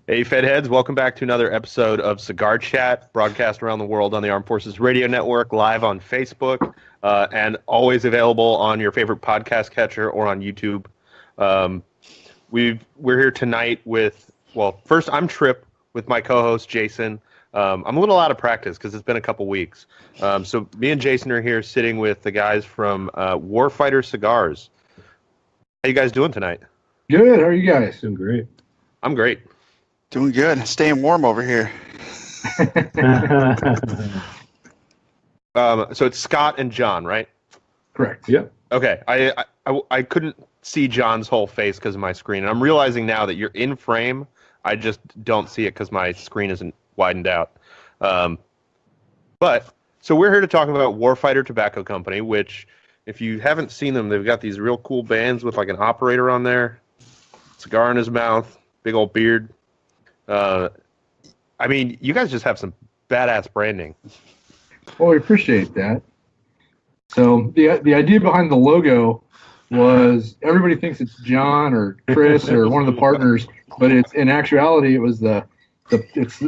Hey, Fed heads, welcome back to another episode of Cigar Chat, broadcast around the world on the Armed Forces Radio Network, live on Facebook, and always available on your favorite podcast catcher or on YouTube. We're here tonight with, well, first I'm Tripp with my co-host Jason. I'm a little out of practice because it's been a couple weeks. So me and Jason are here sitting with the guys from Warfighter Cigars. How you guys doing tonight? Good. How are you guys? Doing great. I'm great. Doing good. Staying warm over here. So it's Scot and John, right? Correct. Yep. Okay. I couldn't see John's whole face because of my screen, and I'm realizing now that you're in frame. I just don't see it because my screen isn't widened out. But so we're here to talk about Warfighter Tobacco Company, which, if you haven't seen them, they've got these real cool bands with like an operator on there, cigar in his mouth, big old beard. I mean, you guys just have some badass branding. Well, we appreciate that. So the idea behind the logo was everybody thinks it's John or Chris or one of the partners, but it's in actuality it was it's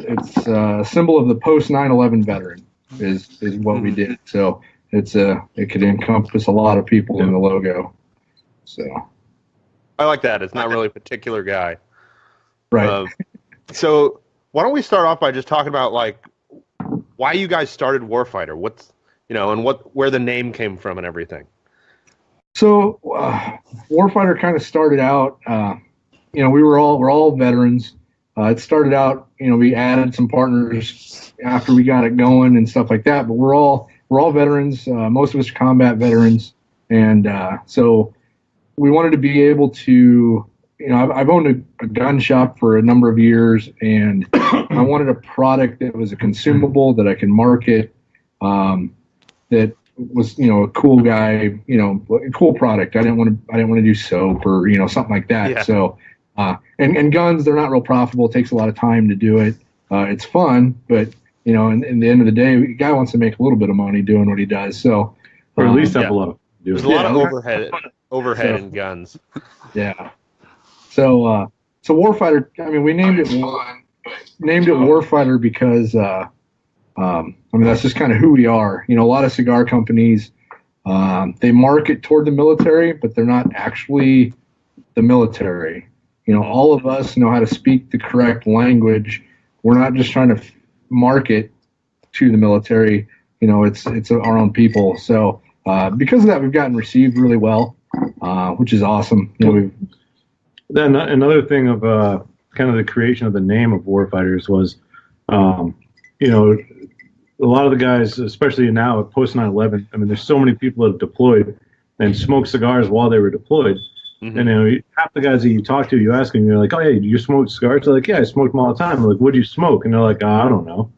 a symbol of the post 9/11 veteran is what we did. So it could encompass a lot of people in the logo. So I like that. It's not really a particular guy. Right. So why don't we start off by just talking about like why you guys started Warfighter? What's and where the name came from and everything. So Warfighter kind of started out. We're all veterans. It started out. We added some partners after we got it going and stuff like that. But we're all veterans. Most of us are combat veterans, and so we wanted to be able to. I've owned a gun shop for a number of years, and I wanted a product that was a consumable that I can market, that was, a cool guy, a cool product. I didn't want to do soap or, something like that. Yeah. So, and guns, they're not real profitable. It takes a lot of time to do it. It's fun, but, in the end of the day, the guy wants to make a little bit of money doing what he does. So, or at least have a lot of. There's a lot of overhead in guns. Yeah. So Warfighter. I mean, we named it Warfighter because that's just kind of who we are. A lot of cigar companies they market toward the military, but they're not actually the military. All of us know how to speak the correct language. We're not just trying to market to the military. It's our own people. So because of that, we've gotten received really well, which is awesome. Then another thing of kind of the creation of the name of Warfighters was, a lot of the guys, especially now post 9/11, I mean, there's so many people that have deployed and smoked cigars while they were deployed. Mm-hmm. And half the guys that you talk to, you ask them, you're like, oh, yeah, do you smoke cigars? They're like, yeah, I smoked them all the time. I'm like, what do you smoke? And they're like, I don't know.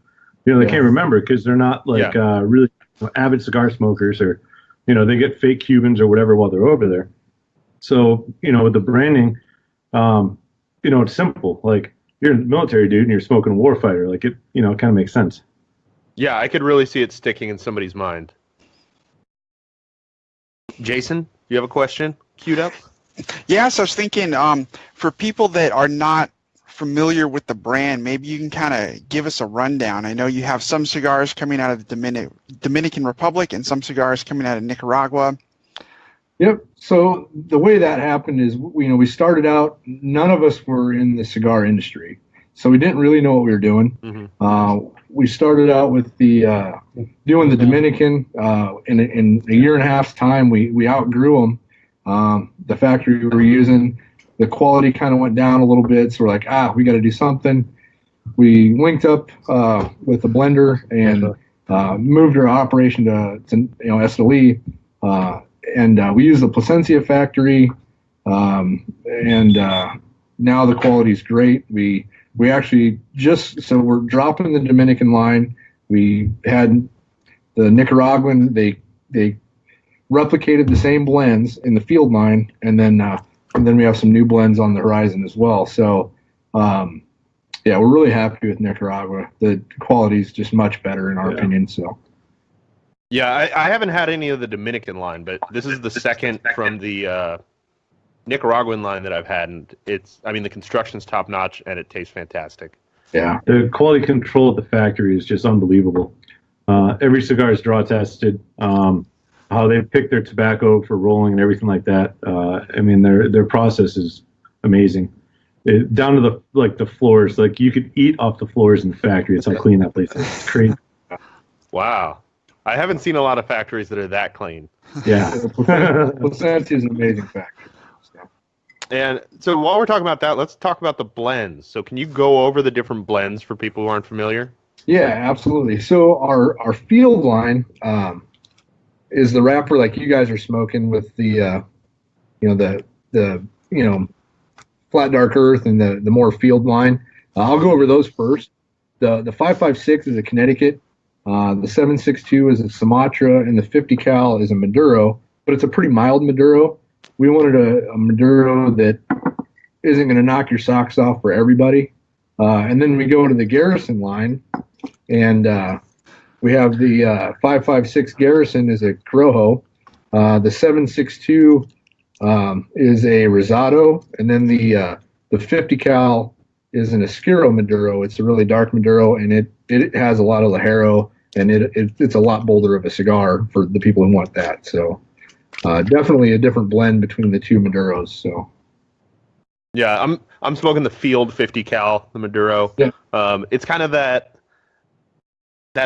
They can't remember because they're not like really avid cigar smokers, or, they get fake Cubans or whatever while they're over there. So, with the branding, it's simple. Like, you're a military dude and you're smoking Warfighter. Like, it kind of makes sense. Yeah, I could really see it sticking in somebody's mind. Jason, you have a question queued up? Yeah, so I was thinking, for people that are not familiar with the brand, maybe you can kind of give us a rundown. I know you have some cigars coming out of the Dominican Republic and some cigars coming out of Nicaragua. Yep. So the way that happened is, we started out, none of us were in the cigar industry, so we didn't really know what we were doing. Mm-hmm. We started out with the doing the Dominican. In a year and a half's time, we outgrew them. The factory we were using, the quality kind of went down a little bit, so we're like, we got to do something. We linked up with a blender and moved our operation to Esteli. And we use the Placencia factory, and now the quality is great. We actually so we're dropping the Dominican line. We had the Nicaraguan. They replicated the same blends in the field line, and then we have some new blends on the horizon as well. So we're really happy with Nicaragua. The quality is just much better in our opinion. So. Yeah, I haven't had any of the Dominican line, but this is the second from the Nicaraguan line that I've had, and the construction's top notch and it tastes fantastic. Yeah. The quality control at the factory is just unbelievable. Every cigar is draw tested. How they pick their tobacco for rolling and everything like that. Their process is amazing. Down to the floors. Like, you could eat off the floors in the factory. It's how clean that place is. It's crazy. Wow. I haven't seen a lot of factories that are that clean. Yeah. Placencia is an amazing factory. And so while we're talking about that, let's talk about the blends. So can you go over the different blends for people who aren't familiar? Yeah, absolutely. So our field line is the wrapper like you guys are smoking with the flat dark earth and the more field line. I'll go over those first. The 5.56 is a Connecticut. The 7.62 is a Sumatra, and the 50 cal is a Maduro, but it's a pretty mild Maduro. We wanted a Maduro that isn't going to knock your socks off for everybody. And then we go to the Garrison line, and we have the 5.56 Garrison is a Corojo. The 7.62 is a Rosado, and then the 50 cal is an Oscuro Maduro. It's a really dark Maduro, and it has a lot of Ligero, and it's a lot bolder of a cigar for the people who want that. So definitely a different blend between the two Maduros. So yeah, I'm smoking the Field 50 cal, the Maduro. Yeah. It's kind of that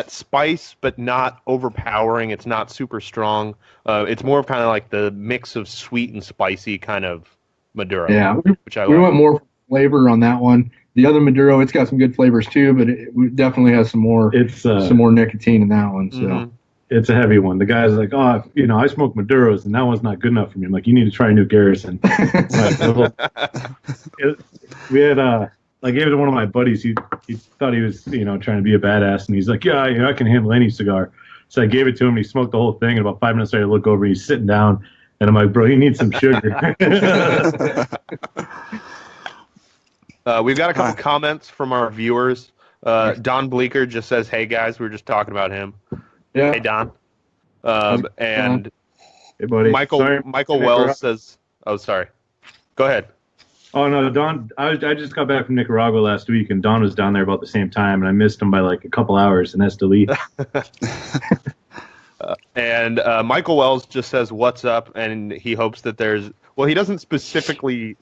spice, but not overpowering. It's not super strong. It's more of kind of like the mix of sweet and spicy kind of Maduro. Yeah, which I we like. went more flavor on that one. The other Maduro, it's got some good flavors too, but it definitely has some more nicotine in that one. So Mm-hmm. It's a heavy one. The guy's like, I smoke Maduros, and that one's not good enough for me. I'm like, you need to try a new Garrison. We had I gave it to one of my buddies. He thought he was trying to be a badass, and he's like, yeah, I can handle any cigar. So I gave it to him. And he smoked the whole thing, and about 5 minutes later, I look over, and he's sitting down, and I'm like, bro, you need some sugar. We've got a couple comments from our viewers. Don Bleeker just says, "Hey guys, we were just talking about him." yeah, Hey Don. And Hey, buddy. Michael Wells says, "Oh, sorry. Go ahead." Oh no, Don. I just got back from Nicaragua last week, and Don was down there about the same time, and I missed him by like a couple hours, and that's delete. And Michael Wells just says, "What's up?" And he hopes that he doesn't specifically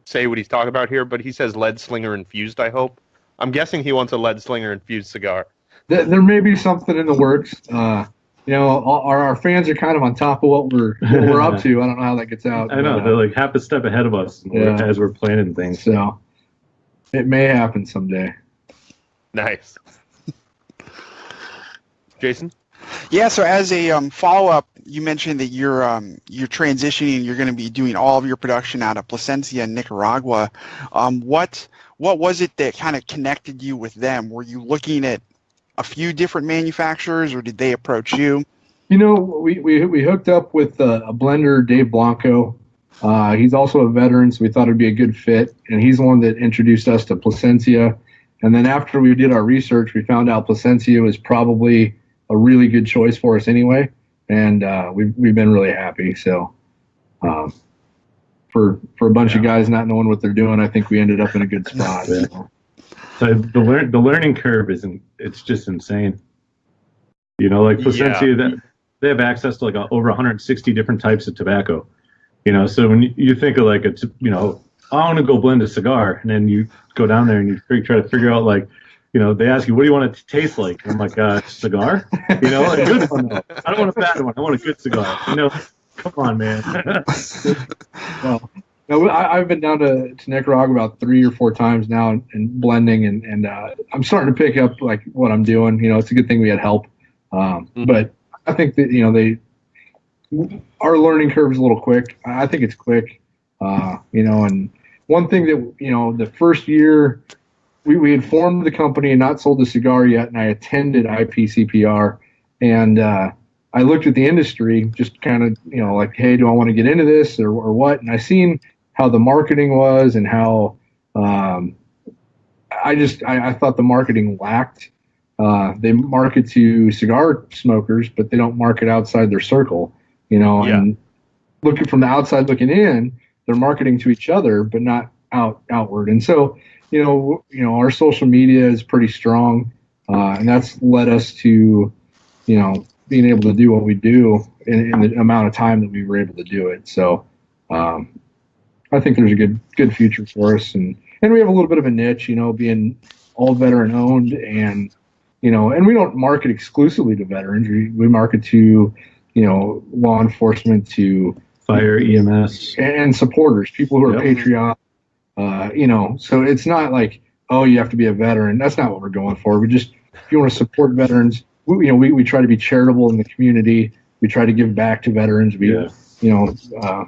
say what he's talking about here, but he says lead slinger infused, I hope. I'm guessing he wants a lead slinger infused cigar. There may be something in the works. Our fans are kind of on top of what we're up to. I don't know how that gets out. I know, they're like half a step ahead of us as we're planning things. So it may happen someday. Nice. Jason? Yeah, so as a follow-up, you mentioned that you're transitioning. You're going to be doing all of your production out of Plasencia, Nicaragua. What was it that kind of connected you with them? Were you looking at a few different manufacturers, or did they approach you? We hooked up with a blender, Dave Blanco. He's also a veteran, so we thought it'd be a good fit. And he's the one that introduced us to Plasencia. And then after we did our research, we found out Plasencia was probably a really good choice for us anyway. And we've been really happy. So for a bunch of guys not knowing what they're doing, I think we ended up in a good spot. So the learning curve it's just insane. Like Plasencia, they have access to like over 160 different types of tobacco. So when you think of like I want to go blend a cigar, and then you go down there and you try to figure out they ask you, what do you want it to taste like? And I'm like, cigar? A good one though. I don't want a bad one. I want a good cigar. Come on, man. No, I've been down to Nicaragua about 3 or 4 times now and blending, and I'm starting to pick up like what I'm doing. It's a good thing we had help. But I think that our learning curve is a little quick. I think it's quick. And one thing that the first year we had formed the company and not sold the cigar yet, and I attended IPCPR, and I looked at the industry, just kind of like, hey, do I want to get into this or what? And I seen how the marketing was and how I thought the marketing lacked. They market to cigar smokers, but they don't market outside their circle, And looking from the outside looking in, they're marketing to each other, but not outward. And so, our social media is pretty strong, and that's led us to, being able to do what we do in the amount of time that we were able to do it. So, I think there's a good future for us, and we have a little bit of a niche, being all veteran owned, and and we don't market exclusively to veterans. We market to, law enforcement, to fire, EMS, and supporters, people who are Patreon. So it's not like, oh, you have to be a veteran. That's not what we're going for. If you want to support veterans, we try to be charitable in the community. We try to give back to veterans.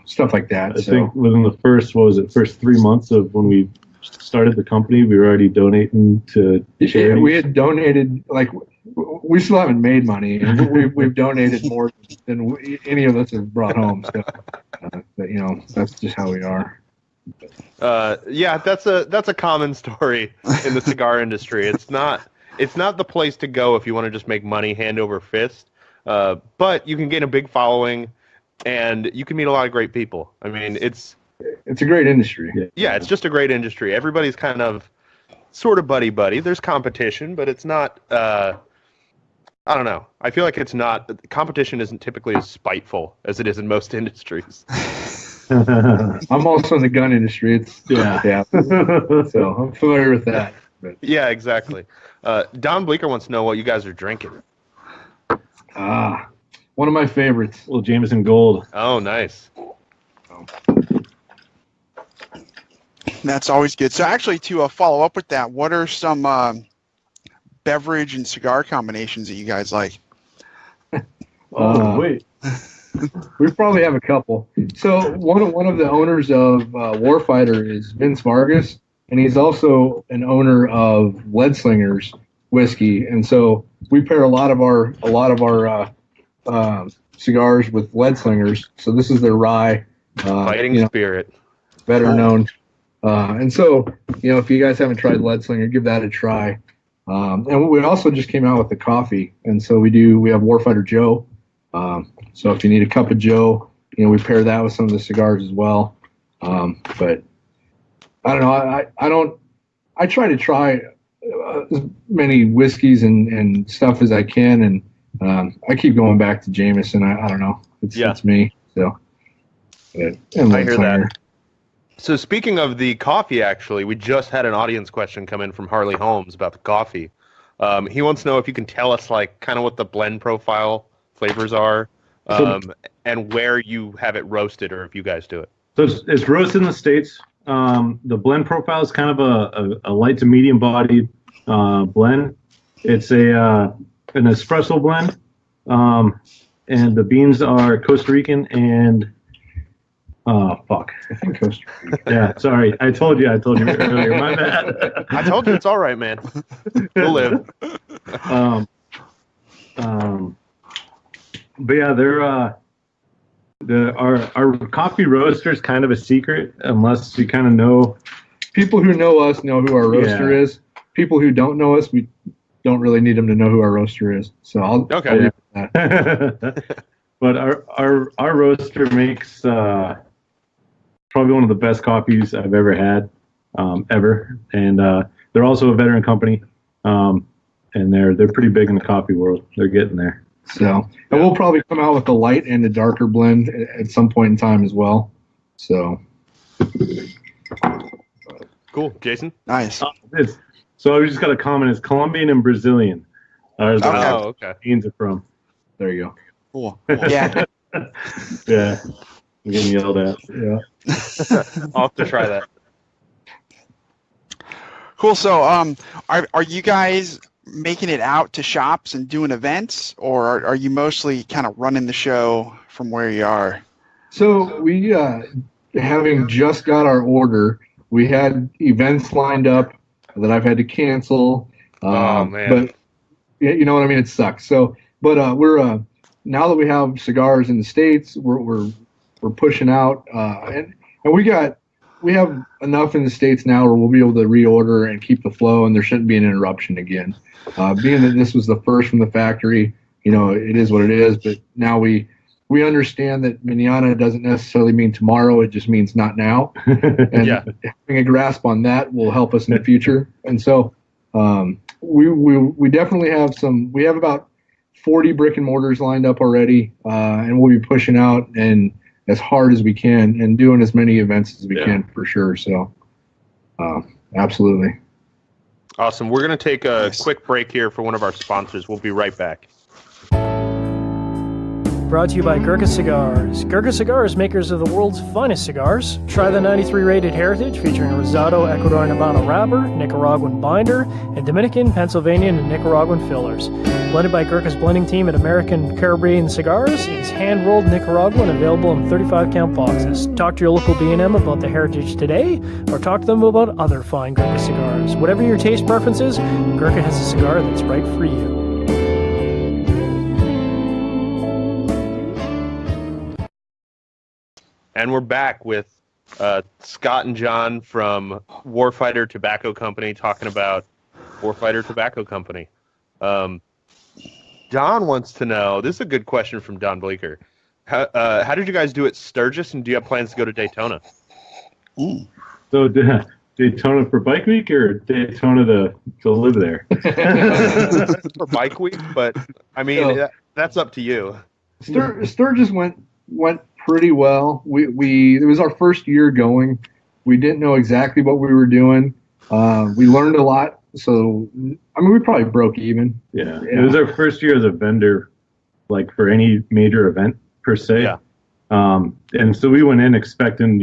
Stuff like that. I think within the first 3 months of when we started the company, we were already donating to charity. We had donated, we still haven't made money, and we've donated more than any of us have brought home. So, but that's just how we are. That's a common story in the cigar industry. It's not the place to go if you want to just make money hand over fist. But you can gain a big following, and you can meet a lot of great people. I mean, it's a great industry. Yeah, it's just a great industry. Everybody's kind of sort of buddy. There's competition, but it's not. I don't know. I feel like it's not. Competition isn't typically as spiteful as it is in most industries. I'm also in the gun industry. Yeah. So I'm familiar with that. But. Yeah, exactly. Don Bleeker wants to know what you guys are drinking. One of my favorites. Well, Jameson Gold. Oh, nice. That's always good. So actually, to follow up with that, what are some beverage and cigar combinations that you guys like? Wait. We probably have a couple. So one of the owners of Warfighter is Vince Vargas, and he's also an owner of Leadslingers whiskey. And so we pair a lot of our cigars with Leadslingers. So this is their rye. Fighting spirit. Better known. And so, if you guys haven't tried Leadslinger, give that a try. And we also just came out with the coffee. And so we have Warfighter Joe. So if you need a cup of Joe, we pair that with some of the cigars as well. But I don't know. I try to try as many whiskeys and stuff as I can. And I keep going back to Jameson. I don't know. It's me. So I hear that. So speaking of the coffee, actually, we just had an audience question come in from Harley Holmes about the coffee. He wants to know if you can tell us kind of what the blend profile flavors are, and where you have it roasted, or if you guys do it. So it's roasted in the States. The blend profile is kind of a light to medium bodied blend. It's an espresso blend, and the beans are Costa Rican and I think Costa Rica. Yeah, sorry. I told you earlier. My bad. I told you it's all right, man. We'll live. But yeah, our coffee roaster is kind of a secret unless you kind of know. People who know us know who our roaster is. People who don't know us, we don't really need them to know who our roaster is. So I'll leave that. But our roaster makes probably one of the best coffees I've ever had, ever. And they're also a veteran company, and they're pretty big in the coffee world. They're getting there. So, and we'll probably come out with the light and the darker blend at some point in time as well. So, cool, Jason. Nice. So I just got a comment. It's Colombian and Brazilian. Okay. Beans are from. There you go. Cool. Yeah. Yeah. I'm getting yelled at. Yeah. I'll have to try that. Cool. So, are you guys making it out to shops and doing events, or are you mostly kind of running the show from where you are? So we, having just got our order, we had events lined up that I've had to cancel. Oh man! But you know what I mean. It sucks. So, but we're now that we have cigars in the States, we're pushing out, and we have enough in the States now where we'll be able to reorder and keep the flow, and there shouldn't be an interruption again. Being that this was the first from the factory, it is what it is. But now we we understand that mañana doesn't necessarily mean tomorrow. It just means not now. And having a grasp on that will help us in the future. And so we definitely have we have about 40 brick and mortars lined up already, and we'll be pushing out and as hard as we can and doing as many events as we can for sure. So absolutely. Awesome. We're going to take a quick break here for one of our sponsors. We'll be right back. Brought to you by Gurkha Cigars. Gurkha Cigars, makers of the world's finest cigars. Try the 93 rated Heritage featuring Rosado, Ecuadorian Habano wrapper, Nicaraguan binder, and Dominican, Pennsylvanian, and Nicaraguan fillers. Blended by Gurkha's blending team at American Caribbean Cigars, it is hand-rolled Nicaraguan, available in 35-count boxes. Talk to your local B&M about the Heritage today, or talk to them about other fine Gurkha cigars. Whatever your taste preferences, Gurkha has a cigar that's right for you. And we're back with Scot and John from Warfighter Tobacco Company talking about Warfighter Tobacco Company. Don wants to know, this is a good question from Don Bleeker. How did you guys do at Sturgis, and do you have plans to go to Daytona? So Daytona for Bike Week or Daytona to live there? For Bike Week, but I mean, that's up to you. Sturgis went pretty well. It was our first year going. We didn't know exactly what we were doing. We learned a lot. So, I mean, we probably broke even. Yeah. It was our first year as a vendor, like for any major event per se. Yeah. And so we went in expecting,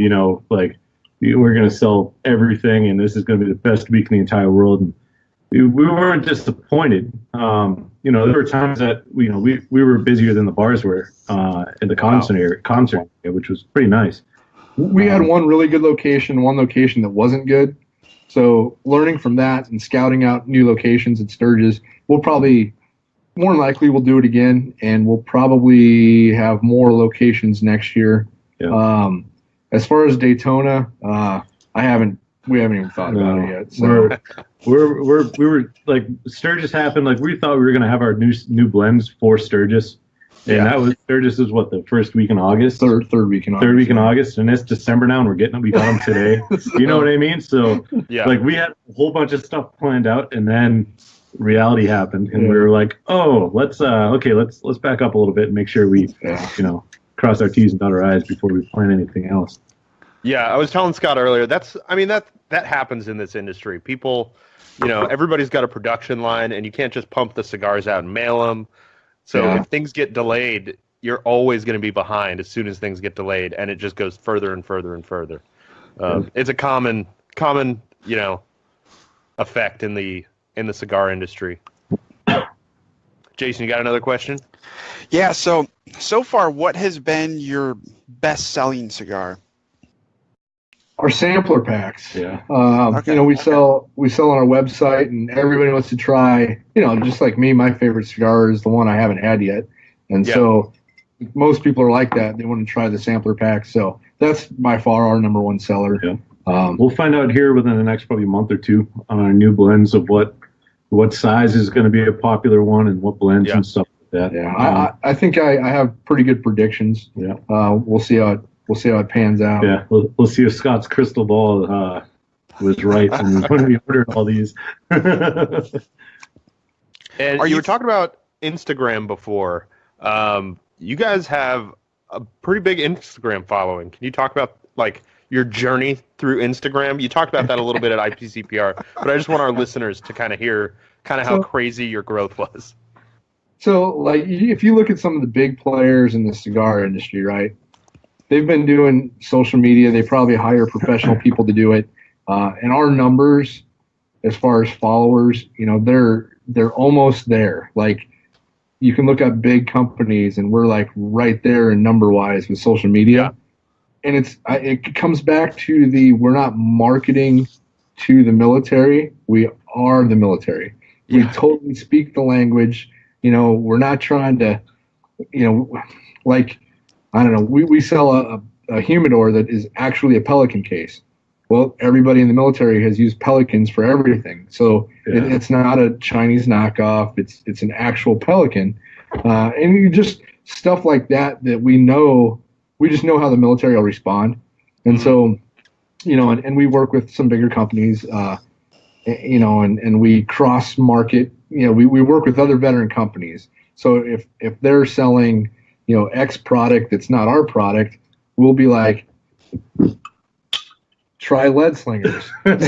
like we're going to sell everything and this is going to be the best week in the entire world. And we weren't disappointed. There were times that we were busier than the bars were in the concert area, which was pretty nice. We had one really good location, one location that wasn't good. So learning from that and scouting out new locations at Sturgis, more than likely we'll do it again, and we'll probably have more locations next year. Yeah. As far as Daytona, we haven't even thought about it yet. So. We were like, Sturgis happened, like we thought we were going to have our new blends for Sturgis. And that was, Sturgis is what, the first week in August? Third week in August. Third week in August, and it's December now, and we got them today. You know what I mean? So, like, we had a whole bunch of stuff planned out, and then reality happened, and we were like, oh, let's back up a little bit and make sure we, cross our T's and dot our I's before we plan anything else. Yeah, I was telling Scott earlier, that happens in this industry. People, everybody's got a production line, and you can't just pump the cigars out and mail them. So if things get delayed, you're always going to be behind as soon as things get delayed, and it just goes further and further and further. It's a common, effect in the cigar industry. Jason, you got another question? Yeah. So far, what has been your best-selling cigar? Our sampler packs. Yeah. We sell on our website, and everybody wants to try. Just like me, my favorite cigar is the one I haven't had yet, and so most people are like that. They want to try the sampler pack. So that's by far our number one seller. Yeah. We'll find out here within the next probably month or two on our new blends of what size is going to be a popular one and what blends and stuff like that. Yeah. I think I have pretty good predictions. Yeah. We'll see how it pans out. Yeah, we'll see if Scott's crystal ball was right when we ordered all these. And you were talking about Instagram before. You guys have a pretty big Instagram following. Can you talk about your journey through Instagram? You talked about that a little bit at IPCPR, but I just want our listeners to kind of hear how crazy your growth was. So, if you look at some of the big players in the cigar industry, right? They've been doing social media. They probably hire professional people to do it. And our numbers, as far as followers, they're almost there. Like, you can look up big companies, and we're right there in number-wise with social media. And it comes back to we're not marketing to the military. We are the military. We totally speak the language. We're not trying to, I don't know. We sell a humidor that is actually a Pelican case. Well, everybody in the military has used Pelicans for everything, so it's not a Chinese knockoff. It's an actual Pelican, and stuff like that we just know how the military will respond. And so, and we work with some bigger companies, and we cross market, we work with other veteran companies. So if they're selling, X product that's not our product, we'll be like, try lead slingers, and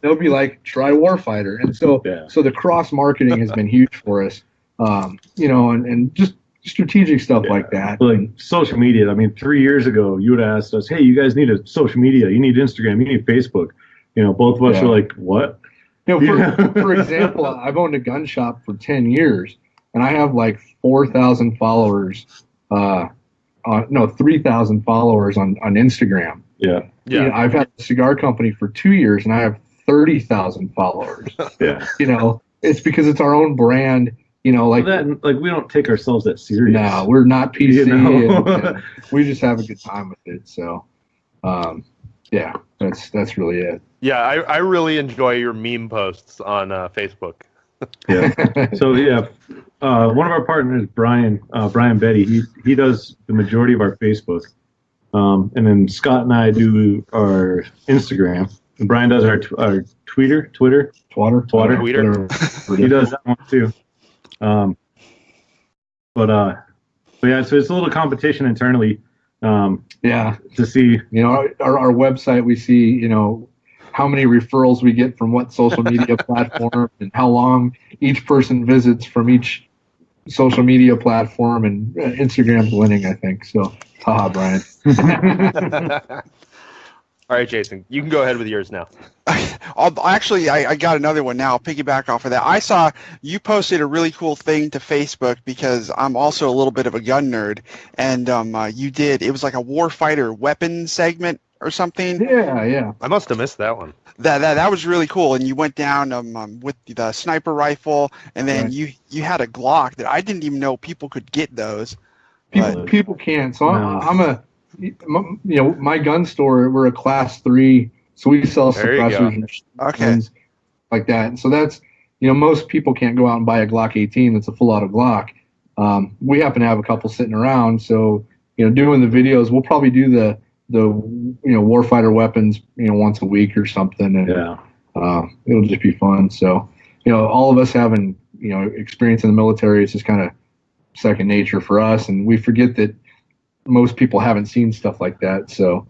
they'll be like, try Warfighter. And so the cross marketing has been huge for us, and just strategic stuff like that. Like social media. I mean, 3 years ago, you would have asked us, hey, you guys need a social media. You need Instagram. You need Facebook. Both of us were like, what? For example, I've owned a gun shop for 10 years, and I have like 4,000 followers, 3,000 followers on Instagram. Yeah. I've had a cigar company for 2 years, and I have 30,000 followers. Yeah. It's because it's our own brand. Like we don't take ourselves that serious. No, we're not PC. And we just have a good time with it. So, that's really it. Yeah, I really enjoy your meme posts on Facebook. Yeah. So one of our partners, Brian Betty, he does the majority of our Facebook, and then Scott and I do our Instagram. And Brian does our Twitter. He does that one too. So it's a little competition internally. To see, our website, we see, how many referrals we get from what social media platform and how long each person visits from each social media platform, and Instagram's winning, I think. So, haha, Brian. All right, Jason, you can go ahead with yours now. I got another one now. I'll piggyback off of that. I saw you posted a really cool thing to Facebook because I'm also a little bit of a gun nerd, and it was like a Warfighter Weapons segment or something. Yeah. I must have missed that one. That was really cool, and you went down with the sniper rifle, and then you had a Glock that I didn't even know people could get those. People can't. So I'm my gun store, we're a class 3, so we sell suppressors and like that. And so that's, most people can't go out and buy a Glock 18 that's a full auto Glock. We happen to have a couple sitting around, so doing the videos, we'll probably do the Warfighter Weapons once a week or something, and it'll just be fun. So all of us having experience in the military is just kind of second nature for us, and we forget that most people haven't seen stuff like that. So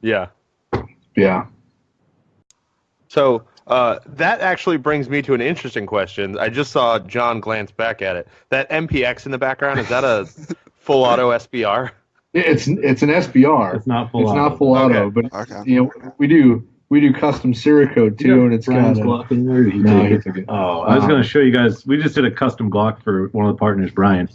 yeah. So that actually brings me to an interesting question. I just saw John glance back at it. That MPX in the background, is that a full auto SBR? It's an SBR. It's not full auto. Not full auto, but we do custom Cerakote too, and it's Brian's got Glock in there. I was going to show you guys. We just did a custom Glock for one of the partners, Brian,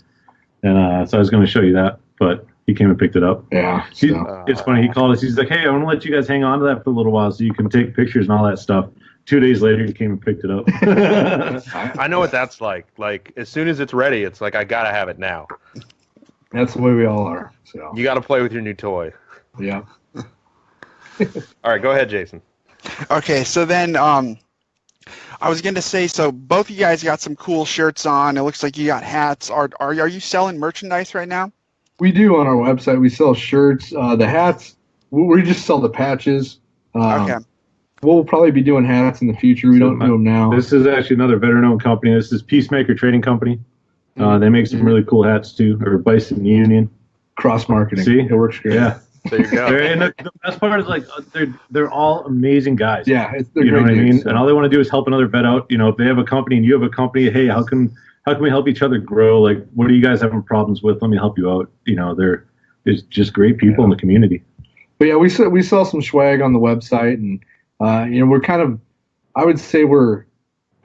and so I was going to show you that, but he came and picked it up. Yeah. It's funny. He called us. He's like, "Hey, I want to let you guys hang on to that for a little while so you can take pictures and all that stuff." 2 days later, he came and picked it up. I know what that's like. Like, as soon as it's ready, it's like, I got to have it now. That's the way we all are. So you got to play with your new toy. Yeah. All right, go ahead, Jason. Okay, so then I was going to say, so both of you guys got some cool shirts on. It looks like you got hats. Are you selling merchandise right now? We do on our website. We sell shirts. The hats, we just sell the patches. Okay. We'll probably be doing hats in the future. We don't do them now. This is actually another veteran-owned company. This is Peacemaker Trading Company. They make some really cool hats too, or Bison Union. Cross marketing. See, it works great. Yeah, there you go. And the best part is like they're all amazing guys. Yeah, you know what I mean. So. And all they want to do is help another vet out. If they have a company and you have a company, hey, how can we help each other grow? Like, what are you guys having problems with? Let me help you out. They're just great people in the community. But yeah, we sell some swag on the website, and we're kind of, I would say we're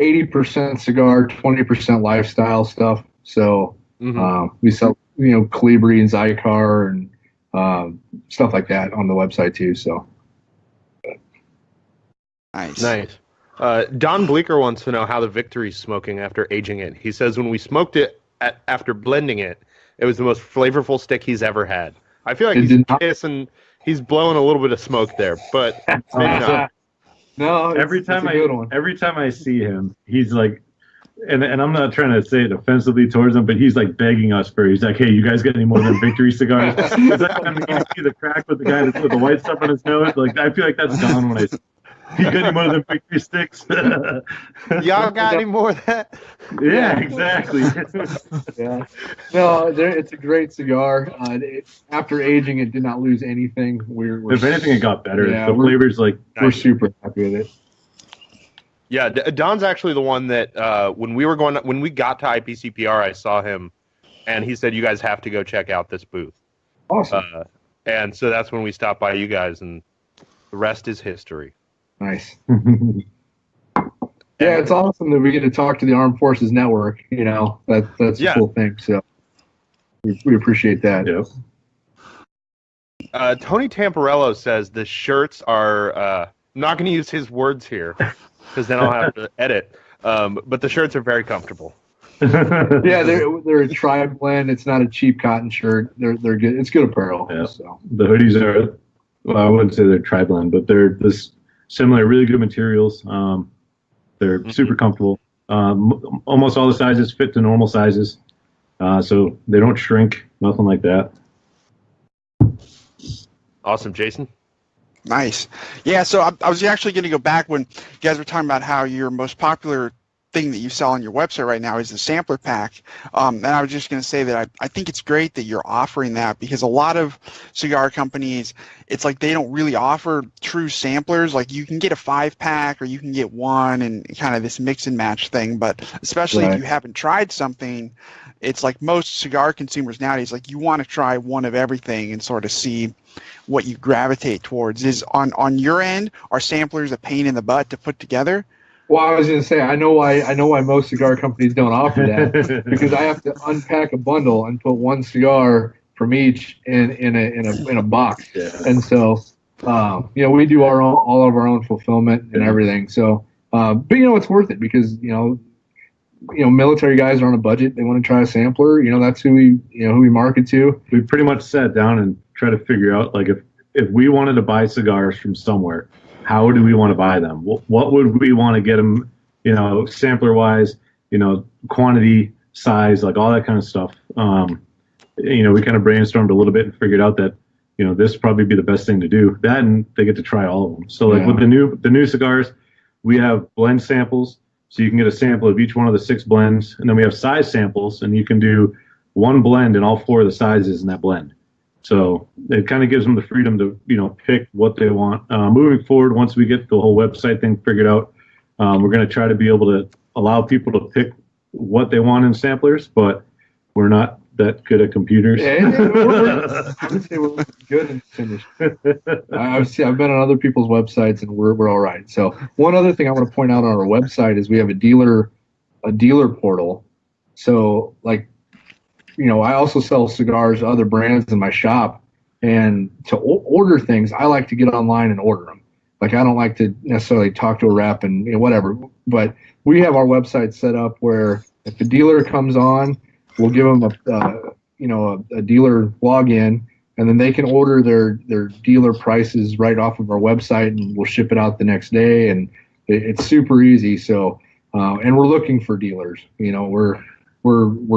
80% cigar, 20% lifestyle stuff. So we sell, Calibri and Zycar and stuff like that on the website too. So nice. Don Bleeker wants to know how the Victory's smoking after aging it. He says when we smoked it after blending it, it was the most flavorful stick he's ever had. I feel like he's blowing a little bit of smoke there, but maybe not. No, every time I see him, he's like and I'm not trying to say it offensively towards him, but he's like begging us for. He's like, "Hey, you guys got any more than Victory cigars?" Because that time you see the crack with the guy that's with the white stuff on his nose. Like, I feel like that's gone when I. You got any more than Victory sticks? Y'all got any more of that? Yeah, exactly. Yeah. No, it's a great cigar. After aging, it did not lose anything. If anything, it got better. Yeah, the flavors, like, we're super happy with it. Yeah, Don's actually the one that when we got to IPCPR, I saw him, and he said, "You guys have to go check out this booth." Awesome. And so that's when we stopped by you guys, and the rest is history. Nice. Yeah, it's awesome that we get to talk to the Armed Forces Network. You know, that's a cool thing. So we appreciate that. Yeah. Tony Tamparello says the shirts are. I'm not going to use his words here because then I'll have to edit. But the shirts are very comfortable. Yeah, they're a tribe blend. It's not a cheap cotton shirt. They're good. It's good apparel. Yeah. So the hoodies are. Well, I wouldn't say they're tribe blend, but they're this similar, really good materials. They're super comfortable. Almost all the sizes fit to normal sizes, so they don't shrink, nothing like that. Awesome, Jason. Nice. Yeah, so I was actually going to go back when you guys were talking about how your most popular thing that you sell on your website right now is the sampler pack. And I was just going to say that I think it's great that you're offering that, because a lot of cigar companies, it's like they don't really offer true samplers. Like, you can get a 5-pack or you can get one and kind of this mix and match thing. But especially if you haven't tried something, it's like most cigar consumers nowadays, like, you want to try one of everything and sort of see what you gravitate towards. Is on your end, are samplers a pain in the butt to put together? Well, I was going to say, I know why most cigar companies don't offer that, because I have to unpack a bundle and put one cigar from each in a box. Yeah. And so, we do all of our own fulfillment and everything. So, but it's worth it, because military guys are on a budget. They want to try a sampler. That's who we market to. We pretty much sat down and tried to figure out, like, if we wanted to buy cigars from somewhere, how do we want to buy them? What would we want to get them, sampler wise, quantity, size, like all that kind of stuff. We kind of brainstormed a little bit and figured out that, this would probably be the best thing to do. That, and they get to try all of them. So, like, with the new cigars, we have blend samples. So you can get a sample of each one of the 6 blends, and then we have size samples, and you can do one blend in all 4 of the sizes in that blend. So it kind of gives them the freedom to, pick what they want. Moving forward, once we get the whole website thing figured out, we're going to try to be able to allow people to pick what they want in samplers, but we're not that good at computers. We're good and finished. I've been on other people's websites, and we're all right. So one other thing I want to point out on our website is we have a dealer portal. So, like, I also sell cigars to other brands in my shop, and to order things, I like to get online and order them. Like, I don't like to necessarily talk to a rep and whatever, but we have our website set up where if the dealer comes on, we'll give them a dealer login, and then they can order their dealer prices right off of our website, and we'll ship it out the next day, and it's super easy. So, and we're looking for dealers. We're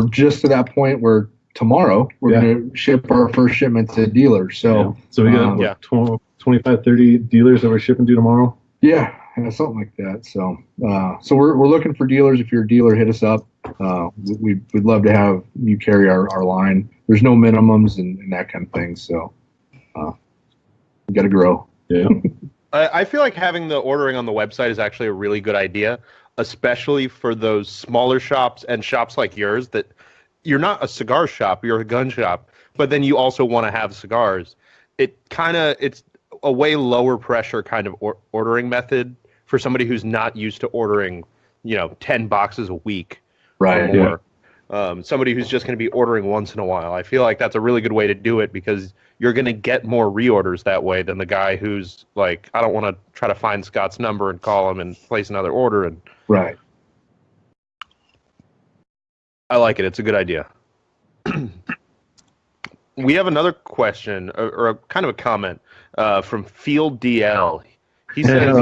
just to that point where tomorrow we're going to ship our first shipment to dealers. So, so we got 25, 30 dealers that we're shipping to tomorrow. Yeah, something like that. So, so we're looking for dealers. If you're a dealer, hit us up. We'd love to have you carry our line. There's no minimums and that kind of thing. So, we got to grow. Yeah. I feel like having the ordering on the website is actually a really good idea, especially for those smaller shops and shops like yours that you're not a cigar shop, you're a gun shop, but then you also want to have cigars. It's a way lower pressure kind of ordering method for somebody who's not used to ordering, 10 boxes a week or more. Somebody who's just going to be ordering once in a while. I feel like that's a really good way to do it, because you're going to get more reorders that way than the guy who's like, I don't want to try to find Scott's number and call him and place another order. And right. I like it. It's a good idea. We have another question, or a kind of a comment from Field DL. He says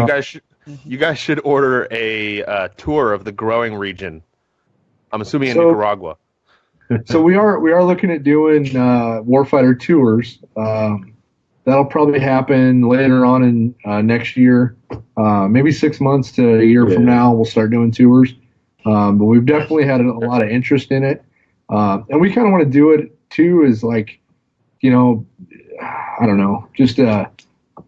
you guys should order a tour of the growing region I'm assuming in So- Nicaragua. So we are looking at doing Warfighter tours. That'll probably happen later on in next year, maybe 6 months to a year from now. We'll start doing tours, but we've definitely had a lot of interest in it, and we kind of want to do it too. Is like, I don't know, just get out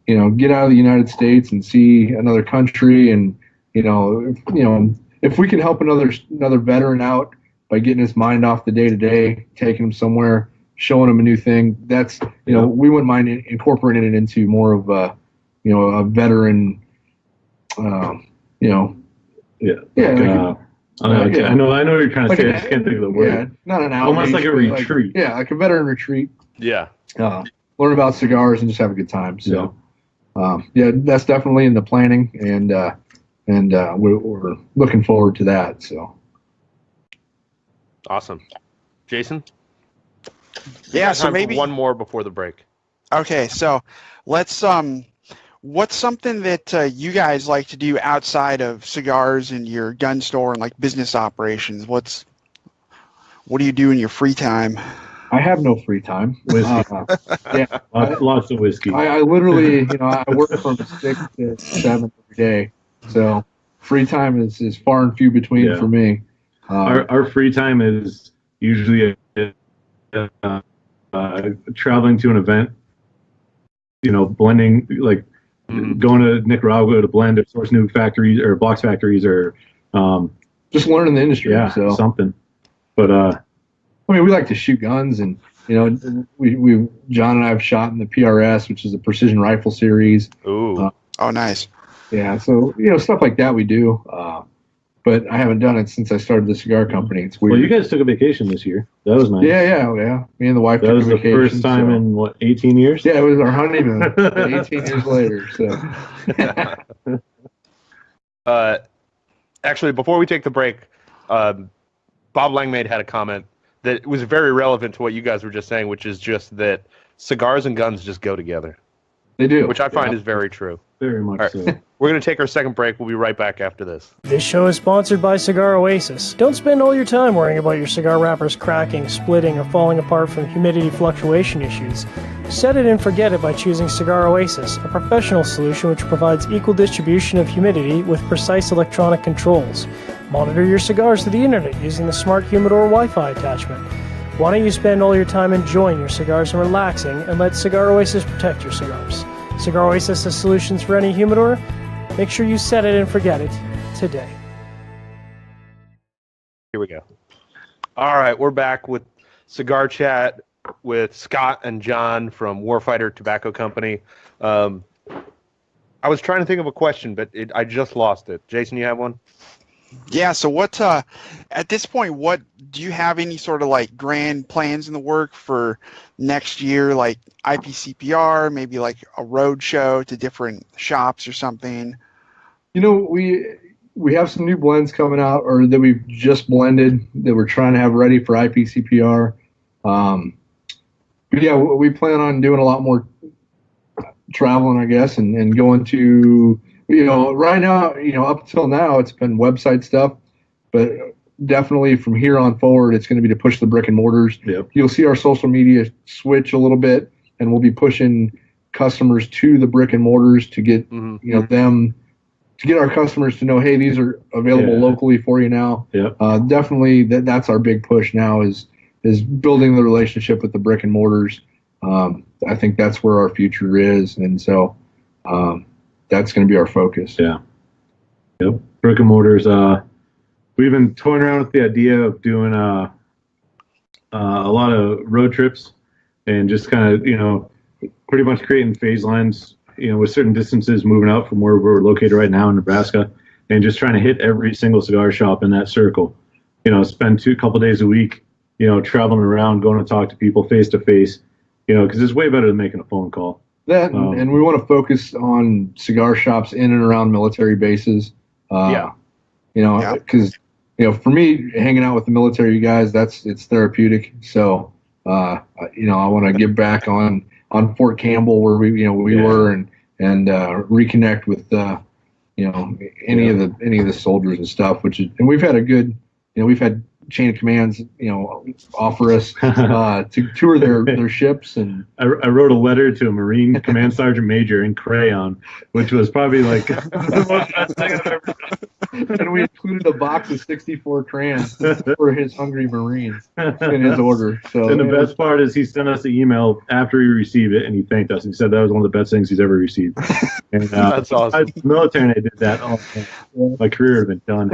of the United States and see another country, and if we can help another veteran out by getting his mind off the day-to-day, taking him somewhere, showing him a new thing, that's, we wouldn't mind incorporating it into more of a veteran, I know what you're trying to say. I just can't think of the word. Yeah, not an outreach, almost like a retreat. Like a veteran retreat. Yeah. Learn about cigars and just have a good time. So, that's definitely in the planning, and we're looking forward to that. So. Awesome. Jason? Yeah, so Time for maybe one more before the break. Okay, so let's what's something that you guys like to do outside of cigars and your gun store and like business operations? What do you do in your free time? I have no free time. Whiskey. Lots of whiskey. I literally, I work from 6 to 7 every day. So free time is far and few between for me. Our free time is usually traveling to an event, blending, like going to Nicaragua to blend or source new factories or box factories, or just learning the industry. Yeah, so something. But I mean, we like to shoot guns, and we John and I have shot in the PRS, which is a precision rifle series. Ooh. Oh, nice. Yeah, so stuff like that we do. But I haven't done it since I started the cigar company. It's weird. Well, you guys took a vacation this year. That was nice. Yeah. Me and the wife That took was a the vacation. first time in, 18 years? Yeah, it was our honeymoon. 18 years later. So. Actually, before we take the break, Bob Langmaid had a comment that was very relevant to what you guys were just saying, which is just that cigars and guns just go together. They do. Which I find is very true. Very much so. We're going to take our second break. We'll be right back after this. This show is sponsored by Cigar Oasis. Don't spend all your time worrying about your cigar wrappers cracking, splitting, or falling apart from humidity fluctuation issues. Set it and forget it by choosing Cigar Oasis, a professional solution which provides equal distribution of humidity with precise electronic controls. Monitor your cigars through the internet using the Smart Humidor Wi-Fi attachment. Why don't you spend all your time enjoying your cigars and relaxing, and let Cigar Oasis protect your cigars? Cigar Oasis has solutions for any humidor. Make sure you set it and forget it today. Here we go. All right, we're back with Cigar Chat with Scot and John from Warfighter Tobacco Company. I was trying to think of a question, but I just lost it. Jason, you have one? Yeah, so at this point, what do you have any sort of like grand plans in the work for next year, like IPCPR, maybe like a road show to different shops or something? We have some new blends coming out, or that we've just blended that we're trying to have ready for IPCPR. But yeah, we plan on doing a lot more traveling, I guess, and going to, right now, up until now, it's been website stuff, but definitely from here on forward, it's going to be to push the brick and mortars. Yep. You'll see our social media switch a little bit, and we'll be pushing customers to the brick and mortars to get, them, to get our customers to know, hey, these are available locally for you now. Yep. Definitely that's our big push now is building the relationship with the brick and mortars. I think that's where our future is. And so, that's going to be our focus. Yeah. Yep. Brick and mortars. We've been toying around with the idea of doing a lot of road trips and just kind of, pretty much creating phase lines, with certain distances moving out from where we're located right now in Nebraska, and just trying to hit every single cigar shop in that circle. Spend a couple days a week, traveling around, going to talk to people face to face, because it's way better than making a phone call. That and we want to focus on cigar shops in and around military bases. Because for me, hanging out with the military guys, it's therapeutic. So I want to get back on Fort Campbell where we were and reconnect with any of the soldiers and stuff. And we've had a good, we've had chain of commands, offer us to tour their ships. And I wrote a letter to a Marine Command Sergeant Major in crayon, which was probably like the most best thing I've ever done. And we included a box of 64 crayons for his hungry Marines in his order. So, and the best part is he sent us the email after he received it, and he thanked us. He said that was one of the best things he's ever received. And That's awesome. I was in the military and I did that. Oh, my career would have been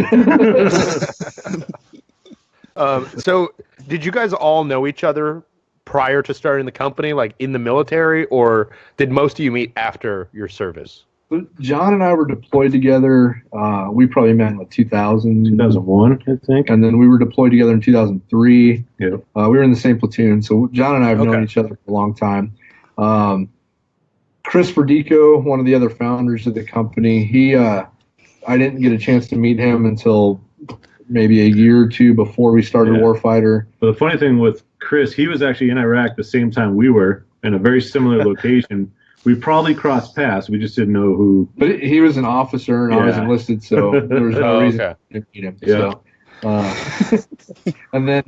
done. So did you guys all know each other prior to starting the company, like in the military, or did most of you meet after your service? John and I were deployed together. We probably met in 2001, I think. And then we were deployed together in 2003. Yeah. We were in the same platoon. So John and I have known each other for a long time. Chris Verdico, one of the other founders of the company, I didn't get a chance to meet him until maybe a year or two before we started Warfighter. But the funny thing with Chris, he was actually in Iraq the same time we were in a very similar location. We probably crossed paths. We just didn't know who. But he was an officer and I was enlisted, so there was no reason to meet him. Yeah. So, and then,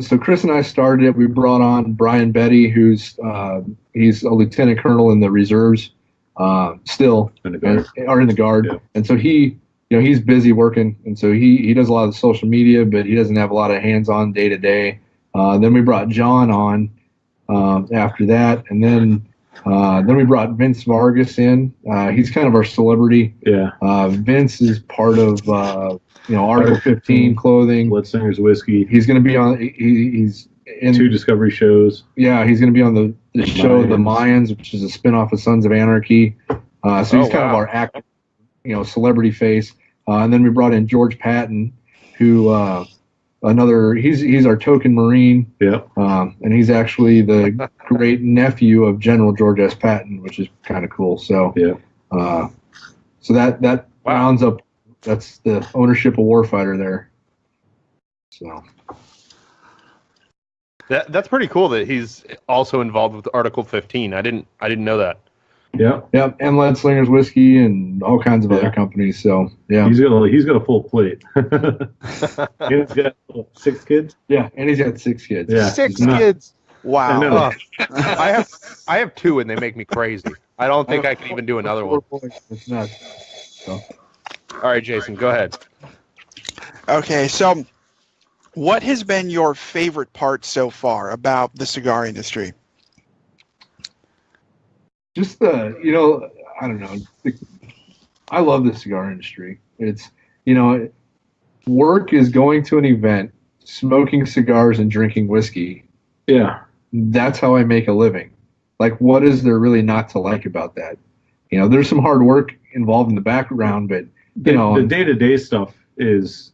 so Chris and I started it. We brought on Brian Betty, he's a lieutenant colonel in the reserves, still, in the guard. Or in the guard. Yeah. And so he's busy working, and so he does a lot of the social media, but he doesn't have a lot of hands-on day-to-day. Then we brought John on after that, and then we brought Vince Vargas in. He's kind of our celebrity. Yeah. Vince is part of Article 15 clothing. Blood Singers Whiskey. He's going to be on. He's in 2 Discovery shows. Yeah, he's going to be on the show The Mayans, which is a spinoff of Sons of Anarchy. So he's kind of our actor, celebrity face. And then we brought in George Patton, who he's our token Marine. Yeah. And he's actually the great nephew of General George S. Patton, which is kind of cool. So so that rounds up. That's the ownership of Warfighter there. So. That's pretty cool that he's also involved with Article 15. I didn't know that. Yeah. Yep. And Lead Slingers Whiskey and all kinds of other companies. So he's got a full plate. He's got 6 kids. Yeah, and he's got 6 kids. Yeah. 6 kids. Wow. I have 2 and they make me crazy. I don't think I can even do another one. It's nuts. So. All right, Jason, go ahead. Okay, so what has been your favorite part so far about the cigar industry? Just I don't know. I love the cigar industry. It's, work is going to an event, smoking cigars and drinking whiskey. Yeah. That's how I make a living. Like, what is there really not to like about that? There's some hard work involved in the background, but the day-to-day stuff is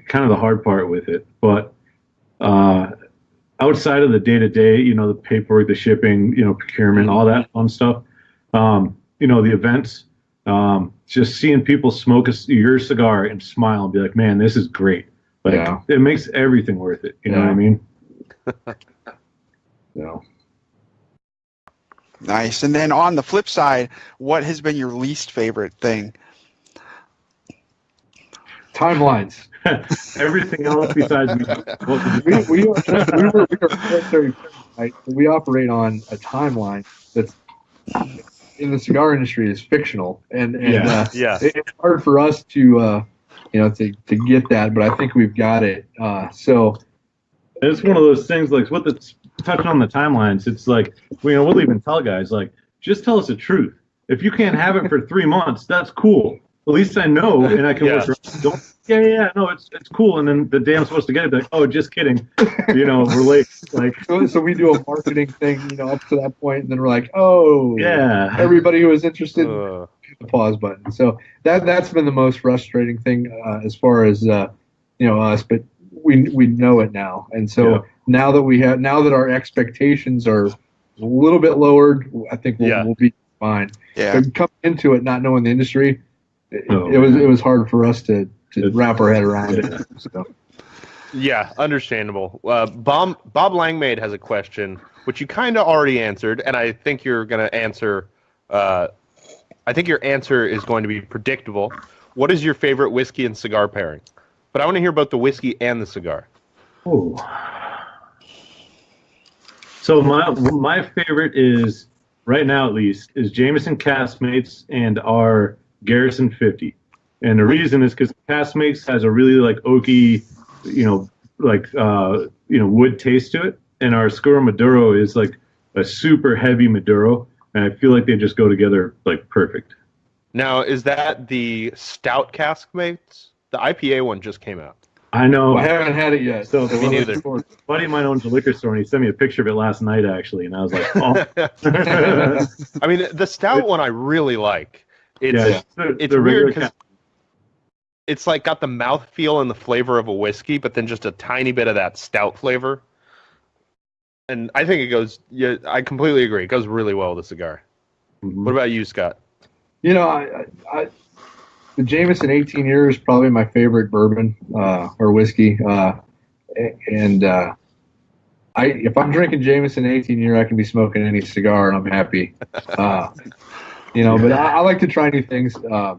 kind of the hard part with it. But outside of the day-to-day, the paperwork, the shipping, procurement, all that fun stuff, the events, just seeing people smoke your cigar and smile and be like, man, this is great. Like, it makes everything worth it. You know what I mean? Nice. And then on the flip side, what has been your least favorite thing? Timelines. Everything else besides we are military. Right? We operate on a timeline that's in the cigar industry is fictional, and it's hard for us to get that, but I think we've got it. So it's one of those things like what that's touching on the timelines. It's like we'll even tell guys like just tell us the truth. If you can't have it for 3 months, that's cool. At least I know, and I can work around. No, it's cool. And then the day I'm supposed to get it, like, oh, just kidding. We're late. Like, so we do a marketing thing, up to that point, and then we're like, oh, yeah, everybody who was interested, hit the pause button. So that's been the most frustrating thing as far as us, but we know it now, and so now that our expectations are a little bit lowered, I think we'll be fine. Yeah. But coming into it, not knowing the industry. It was hard for us to wrap our head around it. So. Yeah, understandable. Bob Langmaid has a question, which you kind of already answered, and I think you're going to answer. I think your answer is going to be predictable. What is your favorite whiskey and cigar pairing? But I want to hear both the whiskey and the cigar. Oh. So my favorite is, right now at least, is Jameson Caskmates and our Garrison 50. And the reason is because Caskmates has a really like oaky, wood taste to it. And our Oscuro Maduro is like a super heavy Maduro. And I feel like they just go together like perfect. Now, is that the Stout Caskmates? The IPA one just came out. I know. I haven't had it yet. So Me neither. a buddy of mine owns a liquor store, and he sent me a picture of it last night, actually, and I was like, oh. I mean, the Stout one I really like. It's the weird because it's like got the mouthfeel and the flavor of a whiskey, but then just a tiny bit of that stout flavor. And I think it goes, I completely agree. It goes really well with the cigar. Mm-hmm. What about you, Scott? You know, I the Jameson 18 year is probably my favorite bourbon or whiskey. If I'm drinking Jameson 18 year, I can be smoking any cigar and I'm happy. But I like to try new things. I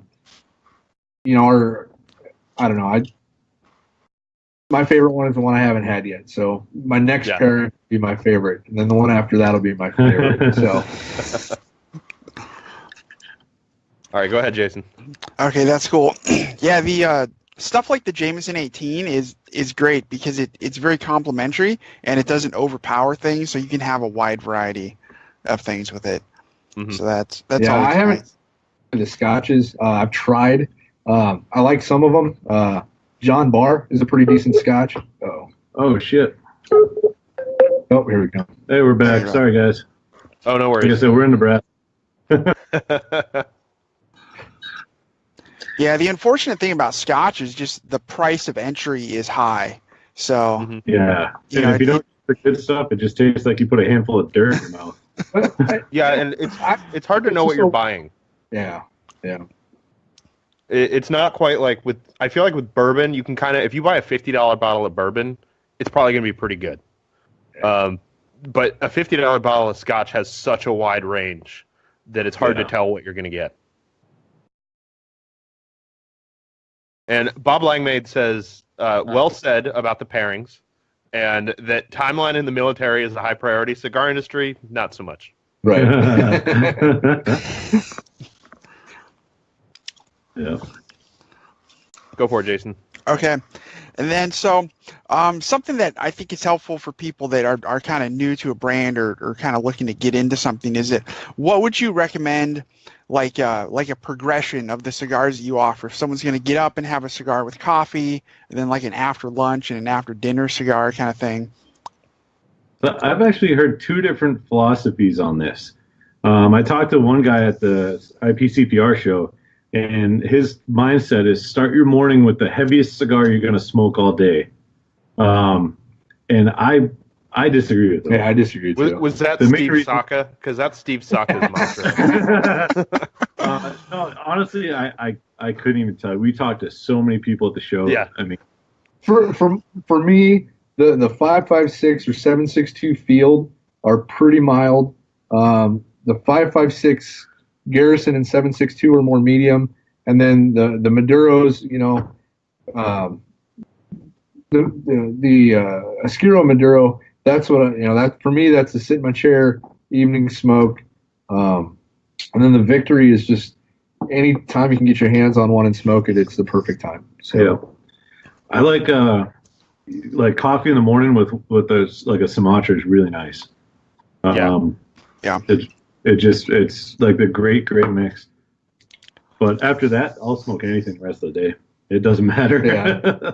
don't know. My favorite one is the one I haven't had yet. So my next pairing will be my favorite, and then the one after that will be my favorite. So. All right, go ahead, Jason. Okay, that's cool. Yeah, the stuff like the Jameson 18 is great because it's very complimentary and it doesn't overpower things, so you can have a wide variety of things with it. Mm-hmm. So that's yeah. I haven't nice. The scotches. I've tried. I like some of them. John Barr is a pretty decent scotch. Oh shit! Oh, here we go. Hey, we're back. Sorry, guys. Oh, no worries. Like I said, we're in Nebraska. Yeah, the unfortunate thing about Scotch is just the price of entry is high. So yeah, if you don't get the good stuff, it just tastes like you put a handful of dirt in your mouth. Yeah, and it's hard to know what you're buying. Yeah. It's not quite like I feel like with bourbon, you can kind of, if you buy a $50 bottle of bourbon, it's probably going to be pretty good. But a $50 bottle of Scotch has such a wide range that it's hard to tell what you're going to get. And Bob Langmaid says, well said about the pairings, and that timeline in the military is a high priority. Cigar industry, not so much. Right. Yeah. Go for it, Jason. Okay. And then something that I think is helpful for people that are kind of new to a brand or kind of looking to get into something is that what would you recommend like a progression of the cigars that you offer? If someone's going to get up and have a cigar with coffee, and then like an after lunch and an after dinner cigar kind of thing. I've actually heard two different philosophies on this. I talked to one guy at the IPCPR show, and his mindset is start your morning with the heaviest cigar you're going to smoke all day. And I disagree with that. Yeah, I disagree too. Was that Steve Saka? Because that's Steve Saka's mantra. No, honestly, I couldn't even tell you. We talked to so many people at the show. Yeah. I mean, for me, the 5.56 or 7.62 field are pretty mild. The 5.56 Garrison and 7.62 are more medium, and then the Maduros, the Oscuro Maduro. That's what that for me. That's the sit in my chair evening smoke. And then the Victory is just any time you can get your hands on one and smoke it, it's the perfect time. So yeah, I like coffee in the morning with a Sumatra is really nice. Yeah. It's like the great mix. But after that, I'll smoke anything the rest of the day. It doesn't matter. Yeah.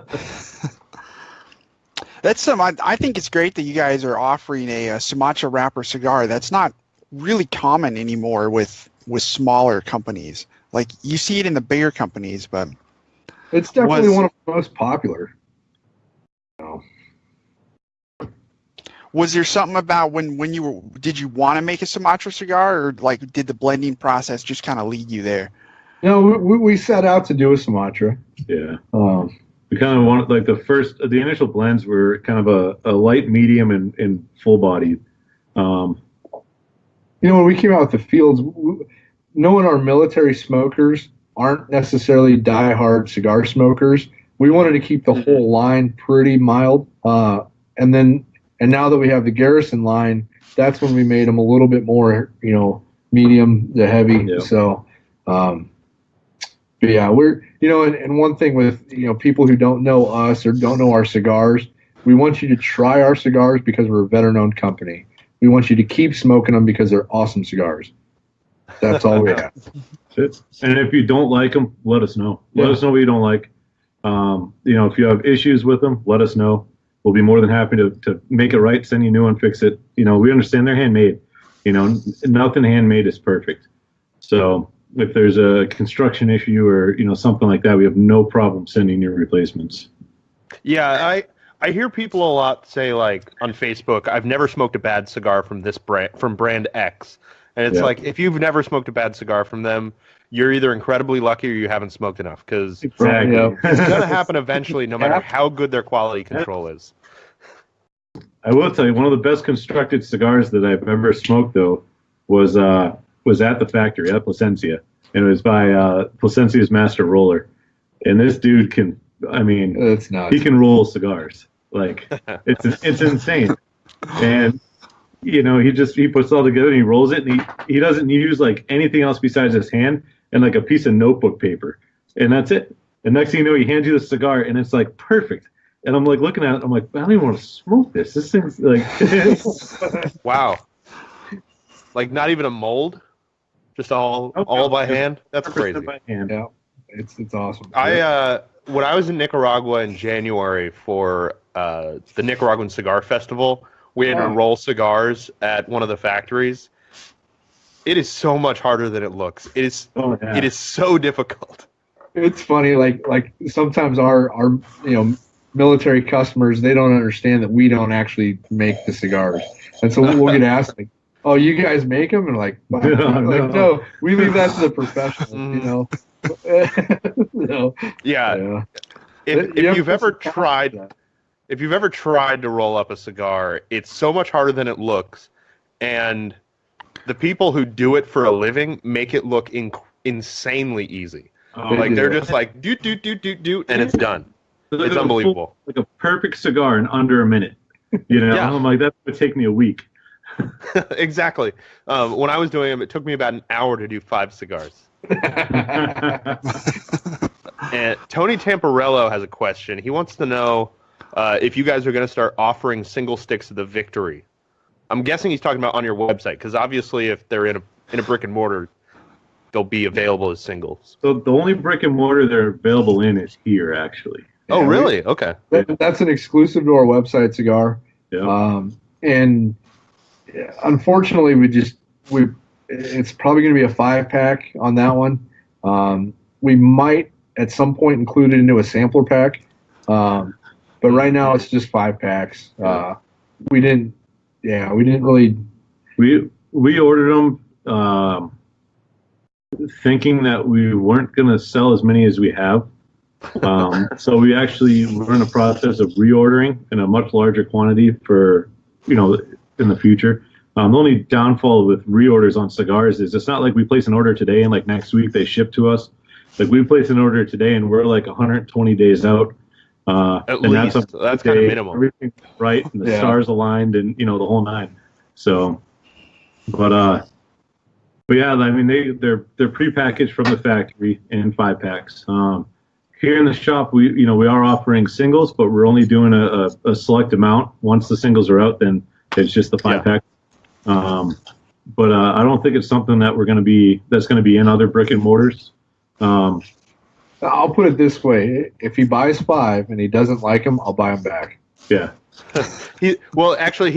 That's I think it's great that you guys are offering a Sumatra wrapper cigar. That's not really common anymore with smaller companies. Like you see it in the bigger companies, but it's definitely one of the most popular. Was there something about when you did you want to make a Sumatra cigar, or like did the blending process just kind of lead you there? No, we set out to do a Sumatra. Yeah. We kind of wanted, like the initial blends were kind of a light, medium, and full body. When we came out with the fields, knowing our military smokers aren't necessarily diehard cigar smokers, we wanted to keep the whole line pretty mild. And now that we have the Garrison line, that's when we made them a little bit more, medium to heavy. Yeah. So, but yeah, we're, and one thing with, people who don't know us or don't know our cigars, we want you to try our cigars because we're a veteran-owned company. We want you to keep smoking them because they're awesome cigars. That's all we have. And if you don't like them, let us know. Let us know what you don't like. If you have issues with them, let us know. We'll be more than happy to make it right, send you a new one, fix it. We understand they're handmade. Nothing handmade is perfect. So if there's a construction issue or, something like that, we have no problem sending you replacements. Yeah, I hear people a lot say, like, on Facebook, I've never smoked a bad cigar from this brand, from brand X. And it's like, if you've never smoked a bad cigar from them, you're either incredibly lucky or you haven't smoked enough, because it's going to happen eventually, no matter how good their quality control is. I will tell you, one of the best constructed cigars that I've ever smoked, though, was at the factory at Plasencia, and it was by Plasencia's Master Roller. And this dude he can roll cigars. Like, it's insane. And he puts it all together and he rolls it, and he doesn't use like anything else besides his hand and like a piece of notebook paper, and that's it. And next thing you know, he hands you the cigar, and it's like perfect. And I'm like looking at it, I'm like, I don't even want to smoke this. This thing's like, wow, like not even a mold, just all by hand. That's crazy. By hand. Yeah, it's awesome. When I was in Nicaragua in January for the Nicaraguan Cigar Festival, we had to roll cigars at one of the factories. It is so much harder than it looks. It is. It is so difficult. It's funny, like sometimes our military customers, they don't understand that we don't actually make the cigars, and so we'll get asked like, "Oh, you guys make them?" And no, we leave that to the professionals. Yeah. If you've ever tried. If you've ever tried to roll up a cigar, it's so much harder than it looks, and the people who do it for a living make it look insanely easy. They're just like do, and it's done. It's unbelievable. Like a perfect cigar in under a minute. Yeah. I'm like, that would take me a week. Exactly. When I was doing them, it took me about an hour to do 5 cigars. And Tony Tamparello has a question. He wants to know if you guys are going to start offering single sticks of the Victory. I'm guessing he's talking about on your website, because obviously if they're in a brick and mortar, they'll be available as singles. So the only brick and mortar they're available in is here, actually. Oh, really? Okay. That's an exclusive to our website, Cigar. Yeah. And unfortunately, it's probably going to be a 5-pack on that one. We might at some point include it into a sampler pack. But right now it's just 5 packs. We didn't really. We ordered them thinking that we weren't going to sell as many as we have. So we're in the process of reordering in a much larger quantity for, in the future. The only downfall with reorders on cigars is it's not like we place an order today and like next week they ship to us. Like we place an order today and we're like 120 days out. At least that's kind of minimum. Everything's right, and the stars aligned, and the whole 9. So, but yeah, I mean they're prepackaged from the factory in 5 packs. Here in the shop, we are offering singles, but we're only doing a select amount. Once the singles are out, then it's just the 5-pack. But I don't think it's something that that's going to be in other brick and mortars. I'll put it this way: if he buys 5 and he doesn't like them, I'll buy them back. Yeah. He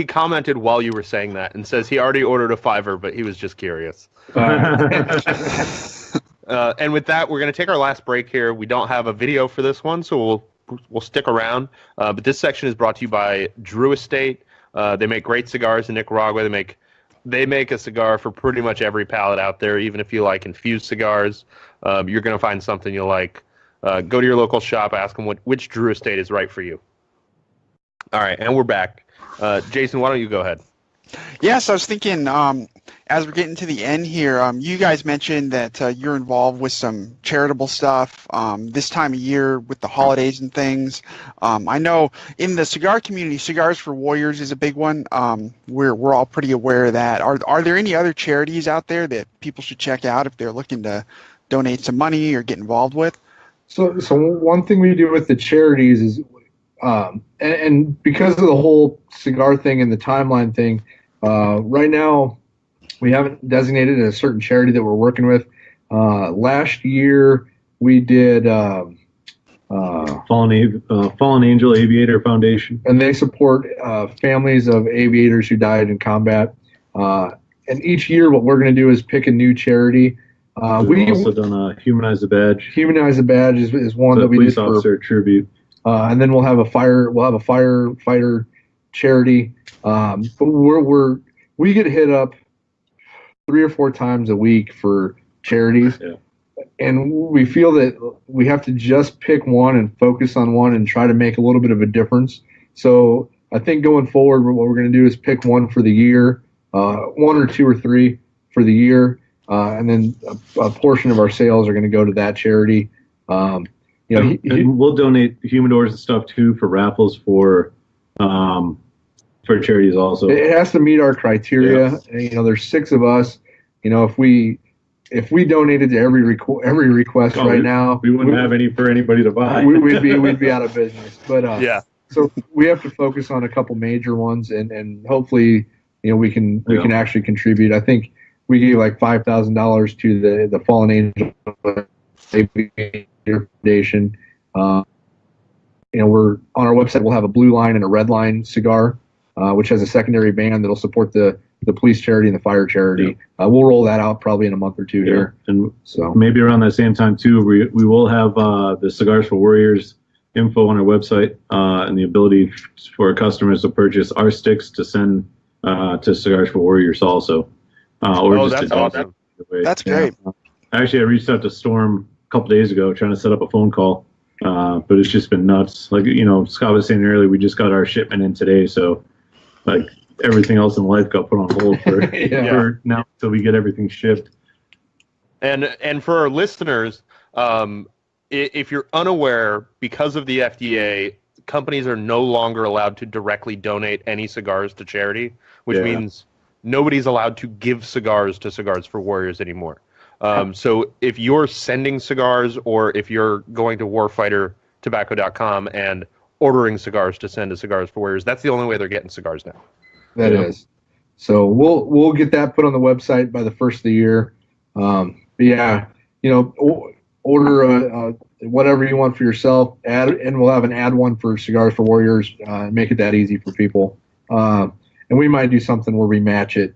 commented while you were saying that and says he already ordered a 5er, but he was just curious. And with that, we're going to take our last break here. We don't have a video for this one, so we'll stick around. But this section is brought to you by Drew Estate. They make great cigars in Nicaragua. They make a cigar for pretty much every palate out there. Even if you like infused cigars, you're going to find something you'll like. Go to your local shop, ask them which Drew Estate is right for you. All right, and we're back. Jason, why don't you go ahead? Yes, I was thinking as we're getting to the end here, you guys mentioned that you're involved with some charitable stuff this time of year with the holidays and things. I know in the cigar community, Cigars for Warriors is a big one. We're all pretty aware of that. Are there any other charities out there that people should check out if they're looking to donate some money or get involved with? So one thing we do with the charities is, and because of the whole cigar thing and the timeline thing, right now we haven't designated a certain charity that we're working with. Last year we did Fallen Angel Aviator Foundation, and they support families of aviators who died in combat. And each year, what we're going to do is pick a new charity. We've also done Humanize the Badge. Humanize the Badge is one that we police did officer tribute. And then we'll have a firefighter charity. But we get hit up 3 or 4 times a week for charities. Yeah. And we feel that we have to just pick one and focus on one and try to make a little bit of a difference. So I think going forward, what we're going to do is pick one for the year, 1 or 2 or 3 for the year, and then a portion of our sales are going to go to that charity. And we'll donate humidors and stuff too for raffles for charities also. It has to meet our criteria. Yeah. And, there's 6 of us. If we donated to every request now, we wouldn't have any for anybody to buy. we'd be out of business. But so we have to focus on a couple major ones, and hopefully, we can actually contribute. I think we gave like $5,000 to the Fallen Angel Foundation. We're on our website. We'll have a blue line and a red line cigar, which has a secondary band that'll support the police charity and the fire charity. Yeah. We'll roll that out probably in a month or 2 here. And so maybe around that same time too, we will have the Cigars for Warriors info on our website, and the ability for our customers to purchase our sticks to send to Cigars for Warriors also. That's awesome. That's great. Actually, I reached out to Storm a couple days ago trying to set up a phone call, but it's just been nuts. Like, Scott was saying earlier, we just got our shipment in today, so like everything else in life got put on hold for, for now until we get everything shipped. And for our listeners, if you're unaware, because of the FDA, companies are no longer allowed to directly donate any cigars to charity, which means nobody's allowed to give cigars to Cigars for Warriors anymore. So if you're sending cigars, or if you're going to warfightertobacco.com and ordering cigars to send to Cigars for Warriors, that's the only way they're getting cigars now. That is. So we'll get that put on the website by the first of the year. Order whatever you want for yourself. And we'll have an ad one for Cigars for Warriors. Make it that easy for people. And we might do something where we match it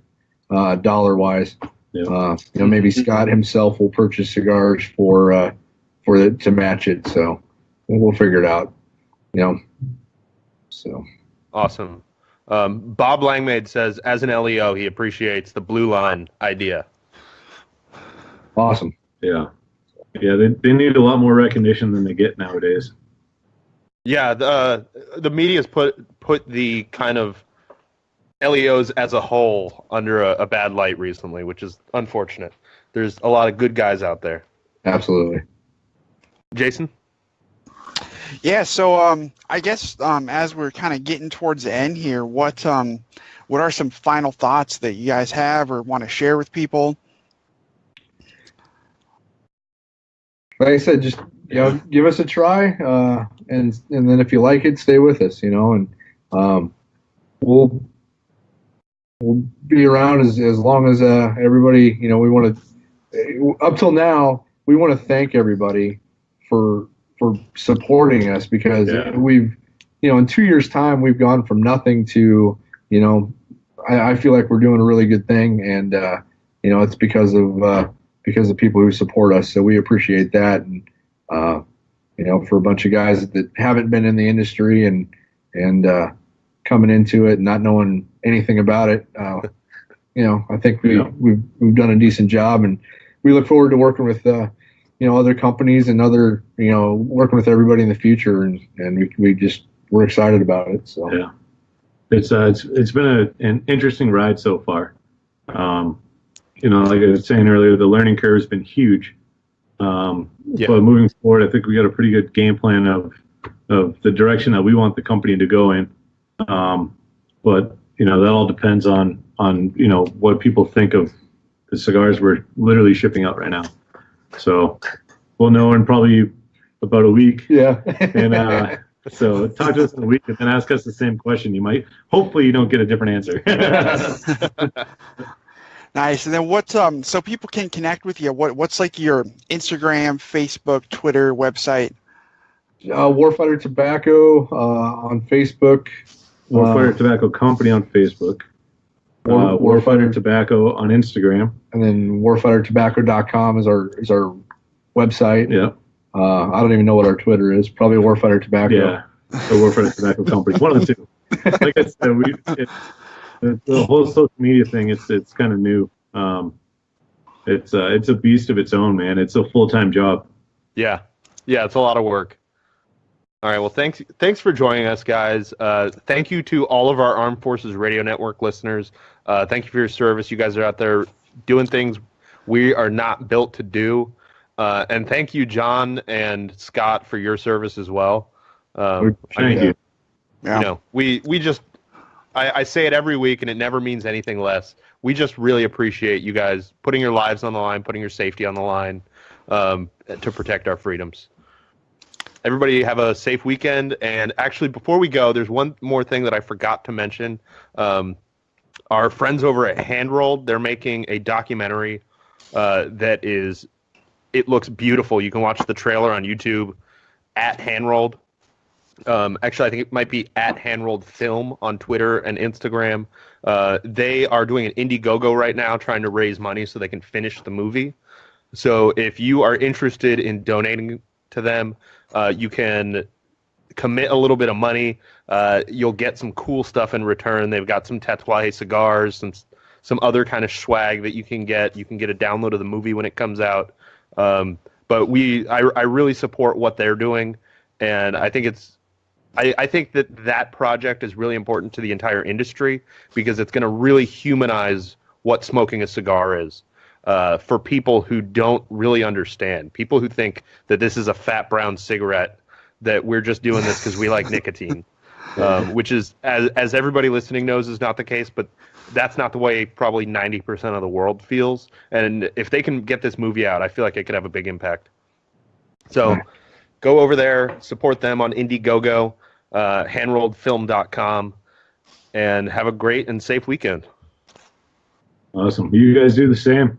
dollar wise. Yeah. Maybe Scott himself will purchase cigars to match it. So we'll figure it out. So awesome. Bob Langmaid says, as an LEO, he appreciates the blue line idea. Awesome. Yeah. They need a lot more recognition than they get nowadays. Yeah, the media's put the kind of LEOs as a whole under a bad light recently, which is unfortunate. There's a lot of good guys out there. Absolutely. Jason? Yeah, so I guess as we're kind of getting towards the end here, what are some final thoughts that you guys have or want to share with people? Like I said, just give us a try, and then if you like it, stay with us. And we'll be around as long as everybody. We want to. Up till now, we want to thank everybody for supporting us, because we've, in 2 years' time, we've gone from nothing to, I feel like we're doing a really good thing, and it's because of people who support us. So we appreciate that, and for a bunch of guys that haven't been in the industry and coming into it and not knowing anything about it, I think we've done a decent job, and we look forward to working with other companies and other working with everybody in the future, and we're excited about it. So it's been an interesting ride so far. like I was saying earlier, the learning curve has been huge. But moving forward, I think we got a pretty good game plan of the direction that we want the company to go in. But that all depends on what people think of the cigars we're literally shipping out right now. So we'll know in probably about a week. Yeah. And so talk to us in a week and then ask us the same question. Hopefully you don't get a different answer. Nice. And then what's so people can connect with you? What's like your Instagram, Facebook, Twitter, website? Warfighter Tobacco on Facebook. Warfighter Tobacco Company on Facebook. Warfighter Tobacco on Instagram. And then warfightertobacco.com is our website. Yeah. I don't even know what our Twitter is. Probably Warfighter Tobacco. Yeah. The Warfighter Tobacco Company. One of the two. Like I said, the whole social media thing, it's kind of new. It's a beast of its own, man. It's a full-time job. Yeah, it's a lot of work. All right, well, thanks for joining us, guys. Thank you to all of our Armed Forces Radio Network listeners. Thank you for your service. You guys are out there doing things we are not built to do. And thank you, John and Scott, for your service as well. Thank you. Yeah. We just, I say it every week, and it never means anything less. We just really appreciate you guys putting your lives on the line, putting your safety on the line to protect our freedoms. Everybody have a safe weekend. And actually, before we go, there's one more thing that I forgot to mention. Our friends over at Handrolled, they're making a documentary it looks beautiful. You can watch the trailer on YouTube at Handrolled. Actually, I think it might be at Handrolled Film on Twitter and Instagram. They are doing an Indiegogo right now, trying to raise money so they can finish the movie. So if you are interested in donating to them, you can commit a little bit of money. You'll get some cool stuff in return. They've got some Tatuaje cigars, some other kind of swag that you can get. You can get a download of the movie when it comes out. But I really support what they're doing, and I think I think that project is really important to the entire industry because it's going to really humanize what smoking a cigar is for people who don't really understand. People who think that this is a fat brown cigarette, that we're just doing this because we like nicotine, which is, as everybody listening knows, is not the case. But that's not the way probably 90% of the world feels. And if they can get this movie out, I feel like it could have a big impact. So go over there, support them on Indiegogo, handrolledfilm.com, and have a great and safe weekend. Awesome. You guys do the same.